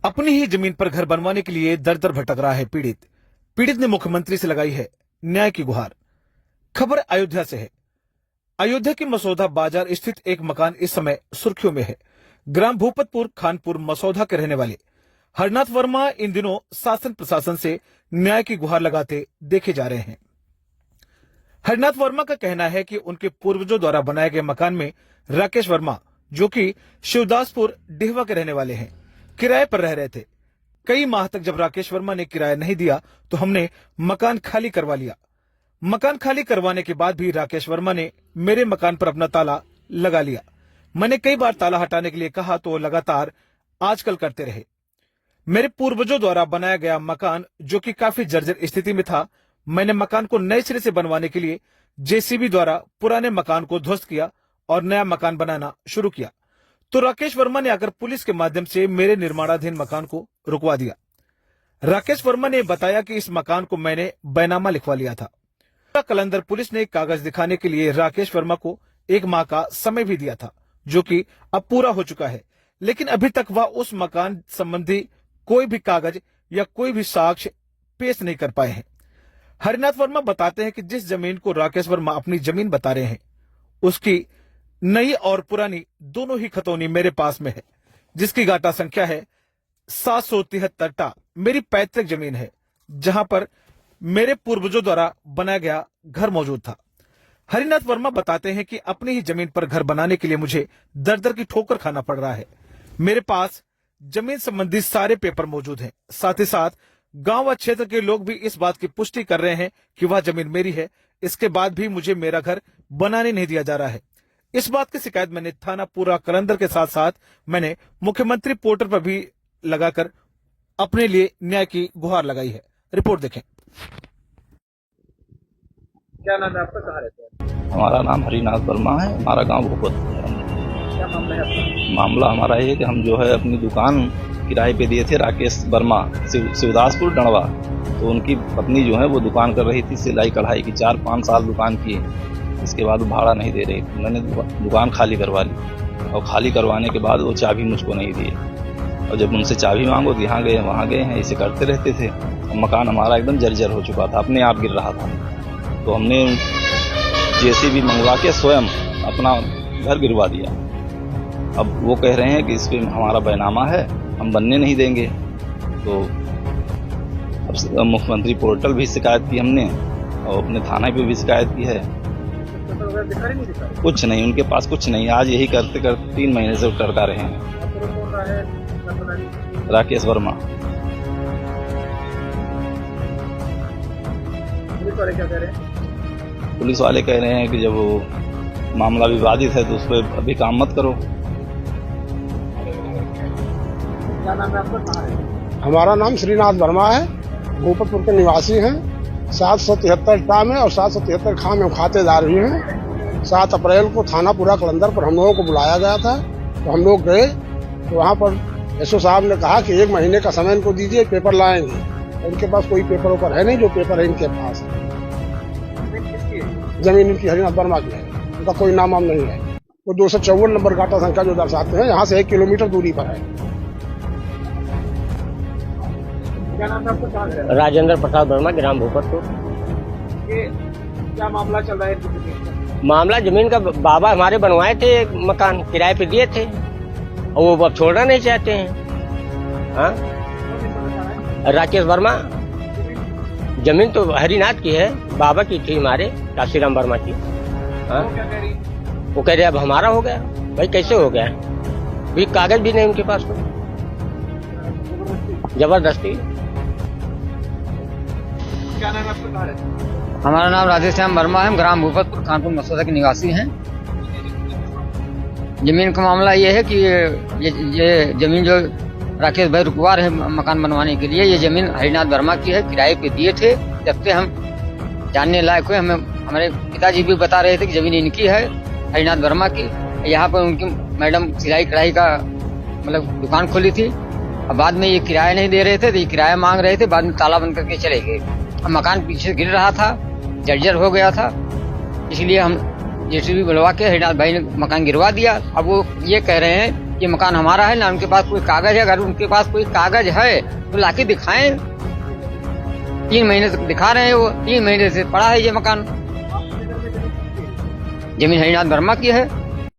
अपनी ही जमीन पर घर बनवाने के लिए दर दर भटक रहा है पीड़ित ने मुख्यमंत्री से लगाई है न्याय की गुहार। खबर अयोध्या से है। अयोध्या के मसौदा बाजार स्थित एक मकान इस समय सुर्खियों में है। ग्राम भूपतपुर खानपुर मसौदा के रहने वाले हरनाथ वर्मा इन दिनों शासन प्रशासन से न्याय की गुहार लगाते देखे जा रहे हैं। हरनाथ वर्मा का कहना है कि उनके पूर्वजों द्वारा बनाए गए मकान में राकेश वर्मा, जो कि शिवदासपुर डेहवा के रहने वाले हैं, किराए पर रह रहे थे। कई माह तक जब राकेश वर्मा ने किराया नहीं दिया तो हमने मकान खाली करवा लिया। मकान खाली करवाने के बाद भी राकेश वर्मा ने मेरे मकान पर अपना ताला लगा लिया। मैंने कई बार ताला हटाने के लिए कहा तो लगातार आजकल करते रहे। मेरे पूर्वजों द्वारा बनाया गया मकान जो कि काफी जर्जर स्थिति में था, मैंने मकान को नए सिरे से बनवाने के लिए जेसीबी द्वारा पुराने मकान को ध्वस्त किया और नया मकान बनाना शुरू किया तो राकेश वर्मा ने आकर पुलिस के माध्यम से मेरे निर्माणाधीन मकान को रुकवा दिया। राकेश वर्मा ने बताया कि इस मकान को मैंने बैनामा लिखवा लिया था। कलंदर पुलिस ने कागज दिखाने के लिए राकेश वर्मा को 1 माह का समय भी दिया था, जो कि अब पूरा हो चुका है, लेकिन अभी तक वह उस मकान संबंधी कोई भी कागज या कोई भी साक्ष्य पेश नहीं कर पाए हैं। हरनाथ वर्मा बताते हैं कि जिस जमीन को राकेश वर्मा अपनी जमीन बता रहे हैं, उसकी नई और पुरानी दोनों ही खतौनी मेरे पास में है, जिसकी गाटा संख्या है 773 टा। मेरी पैतृक जमीन है जहां पर मेरे पूर्वजों द्वारा बनाया गया घर मौजूद था। हरिनाथ वर्मा बताते हैं कि अपनी ही जमीन पर घर बनाने के लिए मुझे दर दर की ठोकर खाना पड़ रहा है। मेरे पास जमीन संबंधी सारे पेपर मौजूद हैं। साथ ही साथ गांव व क्षेत्र के लोग भी इस बात की पुष्टि कर रहे हैं कि वह जमीन मेरी है। इसके बाद भी मुझे मेरा घर बनाने नहीं दिया जा रहा है। इस बात की शिकायत मैंने थाना पूरा कलंदर के साथ साथ मैंने मुख्यमंत्री पोर्टल पर भी लगाकर अपने लिए न्याय की गुहार लगाई है। रिपोर्ट देखें। क्या नाम है आपका, कहाँ रहते हैं? हमारा नाम हरिनाथ वर्मा है। हमारा गांव भूपतपुर है। क्या मामला है आपका? मामला हमारा ये कि हम जो है अपनी दुकान किराए पे दिए थे राकेश वर्मा शिवदासपुर डणवा। तो उनकी पत्नी जो है वो दुकान कर रही थी सिलाई कढ़ाई की। 4-5 साल दुकान की। इसके बाद वो भाड़ा नहीं दे रही थी। मैंने दुकान खाली करवा ली और खाली करवाने के बाद वो चाबी मुझको नहीं दी। और जब उनसे चाबी मांगो तो यहाँ गए वहाँ गए हैं, इसे करते रहते थे। और मकान हमारा एकदम जर्जर हो चुका था, अपने आप गिर रहा था। तो हमने जेसीबी मंगवा के स्वयं अपना घर गिरवा दिया। अब वो कह रहे हैं कि इस पर हमारा बैनामा है, हम बनने नहीं देंगे। तो अब मुख्यमंत्री पोर्टल भी शिकायत की हमने और अपने थाना पे भी शिकायत की है। कुछ नहीं, उनके पास कुछ नहीं। आज यही करते करते 3 महीने से टरका रहे हैं। राकेश वर्मा। पुलिस वाले कह रहे हैं कि जब वो मामला विवादित है तो उस पर अभी काम मत करो। क्या नाम है आपका, कहाँ है? हमारा नाम श्रीनाथ वर्मा है। भूपतपुर के निवासी हैं। 773 टा में और 773 खा में खातेदार भी हैं। 7 अप्रैल को थाना पूरा कलंदर पर हम लोगों को बुलाया गया था। तो हम लोग गए तो वहाँ पर एसओ साहब ने कहा कि 1 महीने का समय इनको दीजिए, पेपर लाएंगे। उनके पास कोई पेपर ऊपर है नहीं, जो पेपर है इनके पास है। जमीन इनकी हरिनाथ वर्मा की है, उनका कोई नाम वाम नहीं है। वो 254 नंबर गाटा संख्या जो दर्शाते हैं, यहाँ से 1 किलोमीटर दूरी पर है। क्या नाम है आपका, कहाँ है? राजेंद्र प्रसाद वर्मा, ग्राम भूपतपुर। ये क्या मामला चल रहा है? मामला जमीन का बाबा हमारे बनवाए थे, एक मकान किराए पे दिए थे और वो अब छोड़ना नहीं चाहते हैं। हाँ, राकेश वर्मा। जमीन तो हरिनाथ की है, बाबा की थी हमारे काशीराम वर्मा की। हाँ, वो कह रहे अब हमारा हो गया। भाई कैसे हो गया? भी कागज भी नहीं उनके पास, जबरदस्ती। क्या नाम है आपका, कहाँ रहते हैं? हमारा नाम राधेश्याम वर्मा है। हम ग्राम भूपतपुर खानपुर मसौदा के निवासी हैं। जमीन का मामला ये है कि ये जमीन जो राकेश भाई रुकवा रहे मकान बनवाने के लिए, ये जमीन हरिनाथ वर्मा की है। किराए पे दिए थे। जब से हम जानने लायक हुए, हमें हमारे पिताजी भी बता रहे थे कि जमीन इनकी है, हरिनाथ वर्मा की। यहाँ पर उनकी मैडम सिलाई कढ़ाई का मतलब दुकान खोली थी। अब बाद में ये किराया नहीं दे रहे थे तो ये किराया मांग रहे थे। बाद में ताला बंद करके चले गए। अब मकान पीछे गिर रहा था, जर्जर हो गया था, इसलिए हम जेसीबी बुलवा के हरिनाथ भाई ने मकान गिरवा दिया। अब वो ये कह रहे हैं ये मकान हमारा है, ना उनके पास कोई कागज है। अगर उनके पास कोई कागज है तो लाके दिखाएं। 3 महीने से दिखा रहे हैं, वो 3 महीने से पड़ा है ये मकान। जमीन हरिनाथ वर्मा की है।